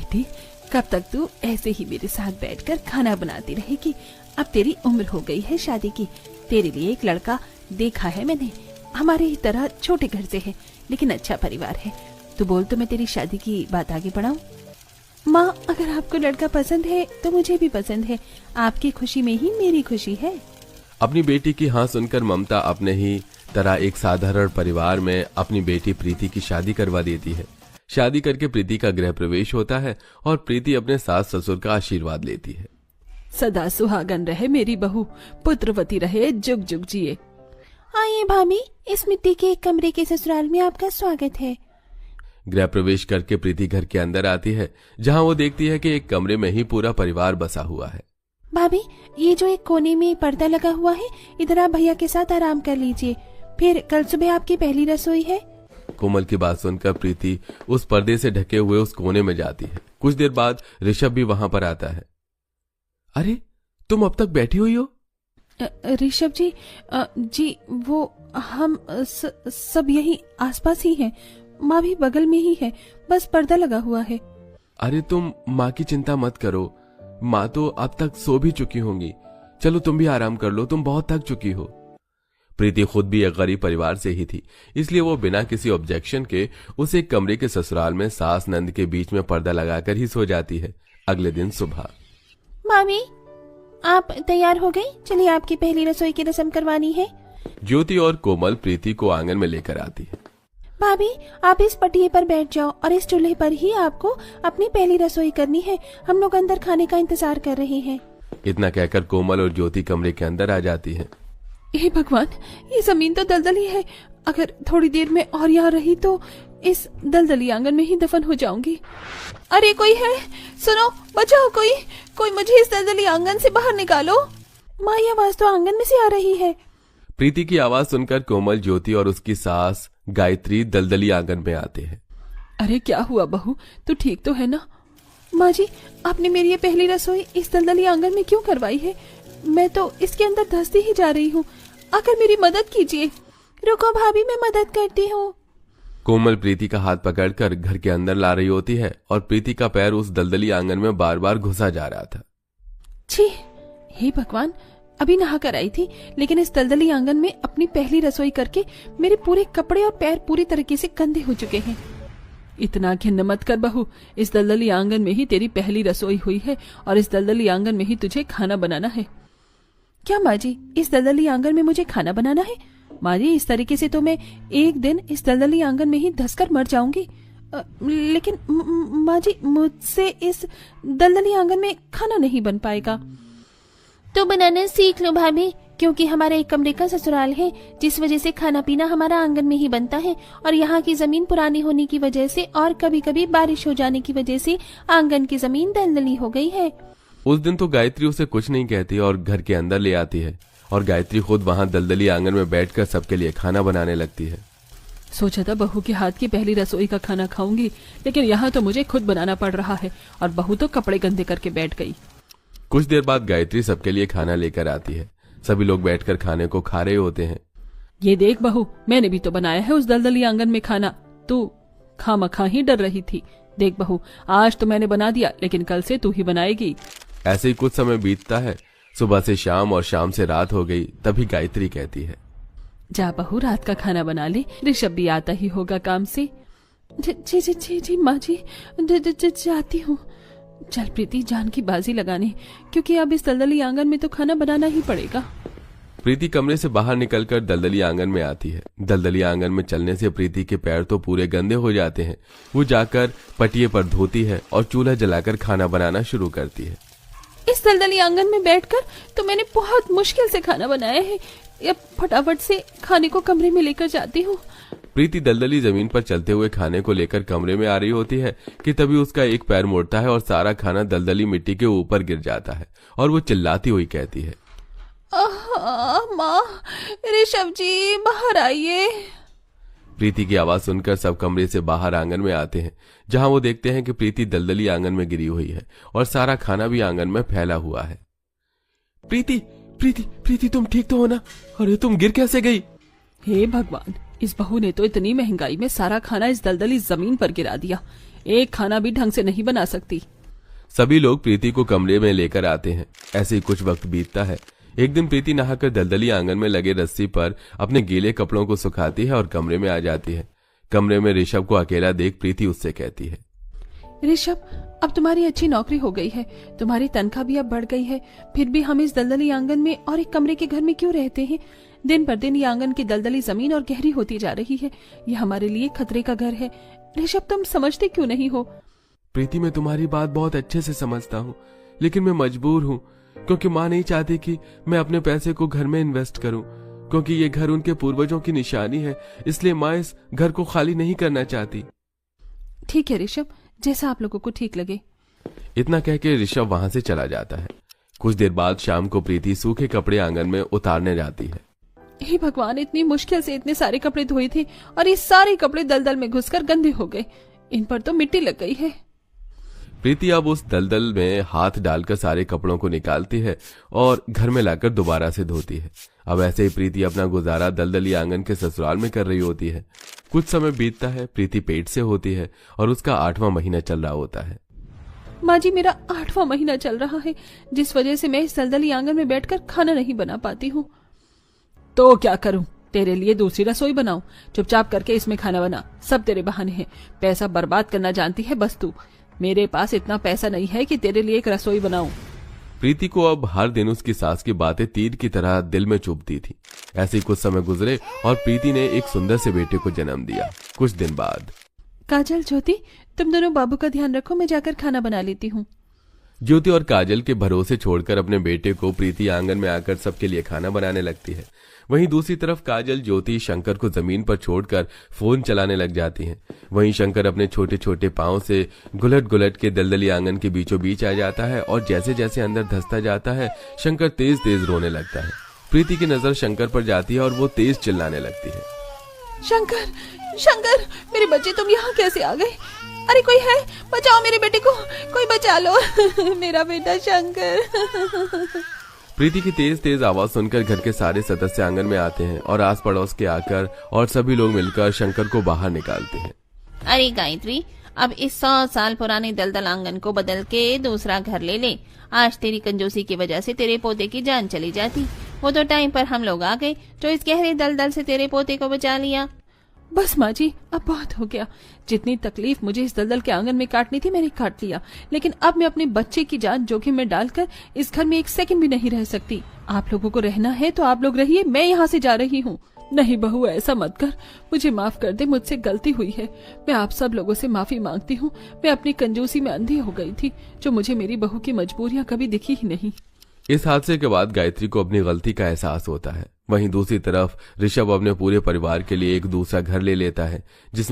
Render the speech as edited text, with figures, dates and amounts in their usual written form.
प्रीति, कब तक तू ऐसे ही मेरे साथ बैठकर खाना बनाती रहेगी? अब तेरी उम्र हो गई है शादी की। तेरे लिए एक लड़का देखा है मैंने, हमारे ही तरह छोटे घर से है लेकिन अच्छा परिवार है। तू बोल तो मैं तेरी शादी की बात आगे बढ़ाऊं? माँ, अगर आपको लड़का पसंद है तो मुझे भी पसंद है। आपकी खुशी में ही मेरी खुशी है। अपनी बेटी की हाँ सुनकर ममता अपने ही तरह एक साधारण परिवार में अपनी बेटी प्रीति की शादी करवा देती है। शादी करके प्रीति का गृह प्रवेश होता है और प्रीति अपने सास ससुर का आशीर्वाद लेती है। सदा सुहागन रहे मेरी बहू, पुत्रवती रहे, जुग जुग जिए। आइए भाभी, इस मिट्टी के एक कमरे के ससुराल में आपका स्वागत है। गृह प्रवेश करके प्रीति घर के अंदर आती है, जहाँ वो देखती है कि एक कमरे में ही पूरा परिवार बसा हुआ है। भाभी, ये जो एक कोने में पर्दा लगा हुआ है, इधर आप भैया के साथ आराम कर लीजिए, फिर कल सुबह आपकी पहली रसोई है। कोमल की बात सुनकर प्रीति उस पर्दे से ढके हुए उस कोने में जाती है। कुछ देर बाद ऋषभ भी वहां पर आता है। अरे, तुम अब तक बैठी हुई हो? ऋषभ जी, जी वो हम सब यही आसपास ही हैं। माँ भी बगल में ही है, बस पर्दा लगा हुआ है। अरे तुम माँ की चिंता मत करो, माँ तो अब तक सो भी चुकी होंगी। चलो तुम भी आराम कर लो, तुम बहुत थक चुकी हो। प्रीति खुद भी एक गरीब परिवार से ही थी, इसलिए वो बिना किसी ऑब्जेक्शन के उस एक कमरे के ससुराल में सास नंद के बीच में पर्दा लगाकर ही सो जाती है। अगले दिन सुबह, मामी आप तैयार हो गई? चलिए आपकी पहली रसोई की रस्म करवानी है। ज्योति और कोमल प्रीति को आंगन में लेकर आती है। भाभी, आप इस पटिये पर बैठ जाओ और इस चूल्हे पर ही आपको अपनी पहली रसोई करनी है। हम लोग अंदर खाने का इंतजार कर रहे हैं। इतना कहकर कोमल और ज्योति कमरे के अंदर आ जाती है। हे भगवान, ये जमीन तो दलदली है। अगर थोड़ी देर में और यहाँ रही तो इस दलदली आंगन में ही दफन हो जाऊंगी। अरे कोई है? सुनो, बचाओ, कोई मुझे इस दलदली आंगन से बाहर निकालो। माँ, ये आवाज तो आंगन में से आ रही है। प्रीति की आवाज सुनकर कोमल, ज्योति और उसकी सास गायत्री दलदली आंगन में आते हैं। अरे क्या हुआ बहू, तू ठीक तो है ना? माँ जी, आपने मेरी ये पहली रसोई इस दलदली आंगन में क्यों करवाई है? मैं तो इसके अंदर धंसती ही जा रही हूँ, आकर मेरी मदद कीजिए। रुको भाभी, मैं मदद करती हूँ। कोमल प्रीति का हाथ पकड़कर घर के अंदर ला रही होती है और प्रीति का पैर उस दलदली आंगन में बार बार घुसा जा रहा था। छी, हे भगवान, अभी नहा कर आई थी, लेकिन इस दलदली आंगन में अपनी पहली रसोई करके मेरे पूरे कपड़े और पैर पूरी तरीके से गंदे हो चुके हैं। इतना घिन्न मत कर बहू, इस दलदली आंगन में ही तेरी पहली रसोई हुई है और इस दलदली आंगन में ही तुझे खाना बनाना है। क्या माँ जी, इस दलदली आंगन में मुझे खाना बनाना है? माँ जी, इस तरीके से तो मैं एक दिन इस दलदली आंगन में ही धंसकर मर जाऊंगी। लेकिन माँ जी, मुझसे इस दलदली आंगन में खाना नहीं बन पाएगा। तो बनाना सीख लो भाभी, क्योंकि हमारा एक कमरे का ससुराल है, जिस वजह से खाना पीना हमारा आंगन में ही बनता है। और यहाँ की जमीन पुरानी होने की वजह से और कभी कभी बारिश हो जाने की वजह से आंगन की जमीन दलदली हो गई है। उस दिन तो गायत्री उसे कुछ नहीं कहती और घर के अंदर ले आती है और गायत्री खुद वहाँ दलदली आंगन में बैठकर सबके लिए खाना बनाने लगती है। सोचा था बहू के हाथ की पहली रसोई का खाना खाऊंगी, लेकिन यहाँ तो मुझे खुद बनाना पड़ रहा है और बहू तो कपड़े गंदे करके बैठ गई। कुछ देर बाद गायत्री सबके लिए खाना लेकर आती है। सभी लोग बैठकर खाने को खा रहे होते हैं। ये देख बहू, मैंने भी तो बनाया है उस दलदली आंगन में खाना, तू खामखा ही डर रही थी। देख बहू, आज तो मैंने बना दिया, लेकिन कल से तू ही बनाएगी। ऐसे ही कुछ समय बीतता है। सुबह से शाम और शाम से रात हो गई। तभी गायत्री कहती है, जा बहू, रात का खाना बना ले, ऋषभ भी आता ही होगा काम से। जी जी जी जी माँ जी, जाती हूँ। चल प्रीति, जान की बाजी लगाने, क्योंकि अब इस दलदली आंगन में तो खाना बनाना ही पड़ेगा। प्रीति कमरे से बाहर निकलकर दलदली आंगन में आती है। दलदली आंगन में चलने से प्रीति के पैर तो पूरे गंदे हो जाते हैं। वो जाकर पटिये पर धोती है और चूल्हा जलाकर खाना बनाना शुरू करती है। इस दलदली आंगन में बैठकर तो मैंने बहुत मुश्किल से खाना बनाया है। अब फटाफट से खाने को कमरे में लेकर जाती हूँ। प्रीति दलदली जमीन पर चलते हुए खाने को लेकर कमरे में आ रही होती है कि तभी उसका एक पैर मुड़ता है और सारा खाना दलदली मिट्टी के ऊपर गिर जाता है और वो चिल्लाती हुई कहती है, माँ, ऋषभ जी बाहर आइए। प्रीति की आवाज सुनकर सब कमरे से बाहर आंगन में आते हैं, जहां वो देखते हैं कि प्रीति दलदली आंगन में गिरी हुई है और सारा खाना भी आंगन में फैला हुआ है। प्रीति प्रीति प्रीति, तुम ठीक तो हो ना? अरे तुम गिर कैसे गई? हे भगवान, इस बहू ने तो इतनी महंगाई में सारा खाना इस दलदली जमीन पर गिरा दिया। एक खाना भी ढंग से नहीं बना सकती। सभी लोग प्रीति को कमरे में लेकर आते हैं। ऐसे ही कुछ वक्त बीतता है। एक दिन प्रीति नहाकर दलदली आंगन में लगे रस्सी पर अपने गीले कपड़ों को सुखाती है और कमरे में आ जाती है। कमरे में ऋषभ को अकेला देख प्रीति उससे कहती है, ऋषभ, अब तुम्हारी अच्छी नौकरी हो गई है, तुम्हारी तनख्वाह भी अब बढ़ गई है, फिर भी हम इस दलदली आंगन में और एक कमरे के घर में क्यों रहते हैं? दिन पर दिन ये आंगन की दलदली जमीन और गहरी होती जा रही है। ये हमारे लिए खतरे का घर है। ऋषभ, तुम समझते क्यों नहीं हो? प्रीति, मैं तुम्हारी बात बहुत अच्छे से समझता हूँ, लेकिन मैं मजबूर हूँ, क्योंकि माँ नहीं चाहती कि मैं अपने पैसे को घर में इन्वेस्ट करूँ, क्योंकि ये घर उनके पूर्वजों की निशानी है, इसलिए माँ इस घर को खाली नहीं करना चाहती। ठीक है ऋषभ, जैसा आप लोगों को ठीक लगे। इतना कह के ऋषभ वहां से चला जाता है। कुछ देर बाद शाम को प्रीति सूखे कपड़े आंगन में उतारने जाती है। हे भगवान, इतनी मुश्किल से इतने सारे कपड़े धोए थे और ये सारे कपड़े दलदल में घुसकर गंदे हो गए। इन पर तो मिट्टी लग गई है। प्रीति अब उस दलदल में हाथ डालकर सारे कपड़ों को निकालती है और घर में लाकर दोबारा से धोती है। अब ऐसे ही प्रीति अपना गुजारा दलदली आंगन के ससुराल में कर रही होती है। कुछ समय बीतता है। प्रीति पेट से होती है और उसका 8वां महीना चल रहा होता है। माँ जी, मेरा 8वां महीना चल रहा है, जिस वजह से मैं इस दलदली आंगन में बैठकर खाना नहीं बना पाती हूँ। तो क्या करूं? तेरे लिए दूसरी रसोई बनाऊं? चुपचाप करके इसमें खाना बना। सब तेरे बहाने हैं। पैसा बर्बाद करना जानती है बस तू। मेरे पास इतना पैसा नहीं है कि तेरे लिए एक रसोई बनाऊं। प्रीति को अब हर दिन उसकी सास की बातें तीर की तरह दिल में चुभती थी। ऐसे ही कुछ समय गुजरे और प्रीति ने एक सुंदर से बेटे को जन्म दिया। कुछ दिन बाद, काजल, ज्योति, तुम दोनों बाबू का ध्यान रखो, मैं जाकर खाना बना लेती हूँ। ज्योति और काजल के भरोसे छोड़कर अपने बेटे को प्रीति आंगन में आकर सबके लिए खाना बनाने लगती है। वहीं दूसरी तरफ काजल, ज्योति शंकर को जमीन पर छोड़कर फोन चलाने लग जाती हैं। वहीं शंकर अपने छोटे छोटे पांव से गुलट गुलट के दलदली आंगन के बीचों बीच आ जाता है और जैसे जैसे अंदर धंसता जाता है, शंकर तेज तेज रोने लगता है। प्रीति की नजर शंकर पर जाती है और वो तेज चिल्लाने लगती है, शंकर, शंकर, मेरे बच्चे, तुम यहाँ कैसे आ गए? अरे कोई है, बचाओ मेरे बेटे को, कोई बचा लो। मेरा बेटा शंकर। प्रीति की तेज तेज आवाज सुनकर घर के सारे सदस्य आंगन में आते हैं और आस पड़ोस के आकर और सभी लोग मिलकर शंकर को बाहर निकालते हैं। अरे गायत्री, अब इस 100 साल पुराने दलदल आंगन को बदल के दूसरा घर ले ले। आज तेरी कंजूसी की वजह से तेरे पोते की जान चली जाती। वो तो टाइम पर हम लोग आ गए जो इस गहरे दलदल से तेरे पोते को बचा लिया। बस माँ जी, अब बहुत हो गया। जितनी तकलीफ मुझे इस दलदल के आंगन में काटनी थी मैंने काट लिया, लेकिन अब मैं अपने बच्चे की जान जोखिम में डालकर इस घर में एक सेकंड भी नहीं रह सकती। आप लोगों को रहना है तो आप लोग रहिए, मैं यहाँ से जा रही हूँ। नहीं बहू, ऐसा मत कर, मुझे माफ कर दे, मुझसे गलती हुई है। मैं आप सब लोगों से माफी मांगती हूँ। मैं अपनी कंजूसी में अंधी हो गई थी, जो मुझे मेरी बहू की मजबूरियां कभी दिखी ही नहीं। इस हादसे के बाद गायत्री को अपनी गलती का एहसास होता है। वहीं दूसरी तरफ ऋषभ अपने पूरे परिवार के लिए एक दूसरा घर ले लेता है, जिसमें